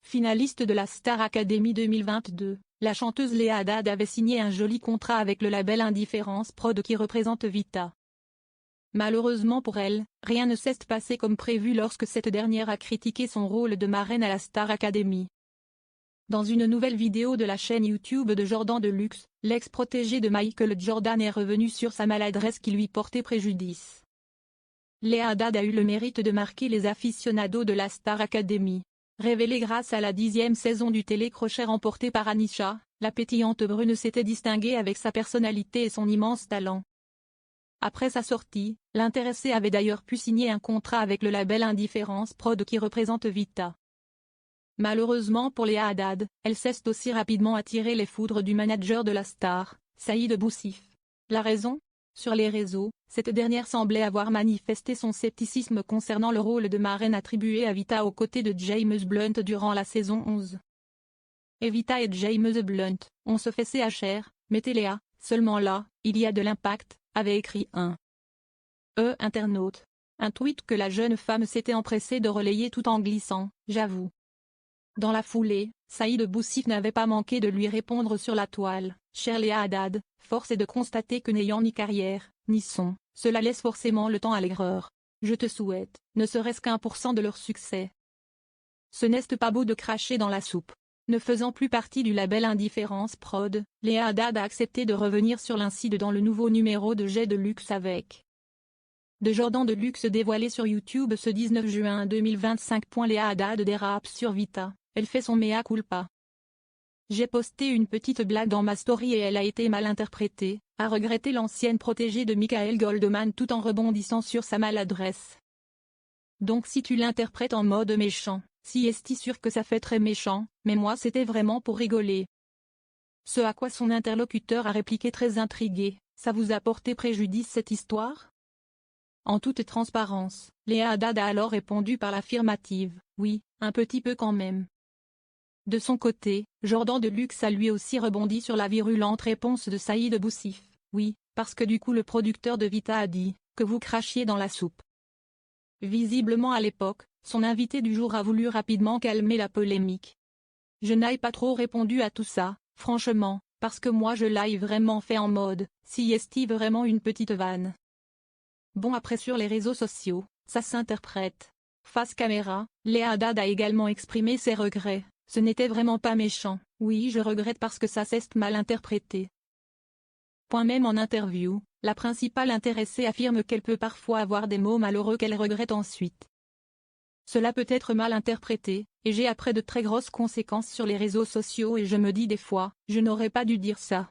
finaliste de la Star Academy 2022, la chanteuse Léa Haddad avait signé un joli contrat avec le label Indifférence Prod qui représente Vita. Malheureusement pour elle, rien ne s'est passé comme prévu lorsque cette dernière a critiqué son rôle de marraine à la Star Academy. Dans une nouvelle vidéo de la chaîne YouTube de Jordan Deluxe, l'ex-protégé de Michael Jordan est revenu sur sa maladresse qui lui portait préjudice. Léa Haddad a eu le mérite de marquer les aficionados de la Star Academy. Révélée grâce à la 10e saison du télécrochet remporté par Anisha, la pétillante brune s'était distinguée avec sa personnalité et son immense talent. Après sa sortie, l'intéressée avait d'ailleurs pu signer un contrat avec le label Indifférence Prod qui représente Vita. Malheureusement pour Léa Haddad, elle s'est aussi rapidement attiré les foudres du manager de la star, Saïd Boussif. La raison ? Sur les réseaux, cette dernière semblait avoir manifesté son scepticisme concernant le rôle de marraine attribué à Vita aux côtés de James Blunt durant la saison 11. Et Vita et James Blunt, on se fait CHR, mais Léa, seulement là, il y a de l'impact, avait écrit un internaute. Un tweet que la jeune femme s'était empressée de relayer tout en glissant, j'avoue. Dans la foulée, Saïd Boussif n'avait pas manqué de lui répondre sur la toile. Chère Léa Haddad, force est de constater que n'ayant ni carrière, ni son, cela laisse forcément le temps à l'erreur. Je te souhaite, ne serait-ce qu'1% de leur succès. Ce n'est pas beau de cracher dans la soupe. Ne faisant plus partie du label Indifférence Prod, Léa Haddad a accepté de revenir sur l'incide dans le nouveau numéro de Jet de Luxe avec de Jordan Deluxe dévoilé sur YouTube ce 19 juin 2025. Léa Haddad dérape sur Vita, elle fait son mea culpa. J'ai posté une petite blague dans ma story et elle a été mal interprétée, a regretté l'ancienne protégée de Michael Goldman tout en rebondissant sur sa maladresse. Donc si tu l'interprètes en mode méchant, si est-il sûr que ça fait très méchant, mais moi c'était vraiment pour rigoler. Ce à quoi son interlocuteur a répliqué très intrigué, ça vous a porté préjudice cette histoire ? En toute transparence, Léa Haddad a alors répondu par l'affirmative, oui, un petit peu quand même. De son côté, Jordan Deluxe a lui aussi rebondi sur la virulente réponse de Saïd Boussif, oui, parce que du coup le producteur de Vita a dit, que vous crachiez dans la soupe. Visiblement à l'époque, son invité du jour a voulu rapidement calmer la polémique. Je n'ai pas trop répondu à tout ça, franchement, parce que moi je l'ai vraiment fait en mode, si est-il vraiment une petite vanne. Bon après sur les réseaux sociaux, ça s'interprète. Face caméra, Léa Haddad a également exprimé ses regrets, ce n'était vraiment pas méchant, oui je regrette parce que ça s'est mal interprété. Même en interview, la principale intéressée affirme qu'elle peut parfois avoir des mots malheureux qu'elle regrette ensuite. Cela peut être mal interprété, et j'ai après de très grosses conséquences sur les réseaux sociaux et je me dis des fois, je n'aurais pas dû dire ça.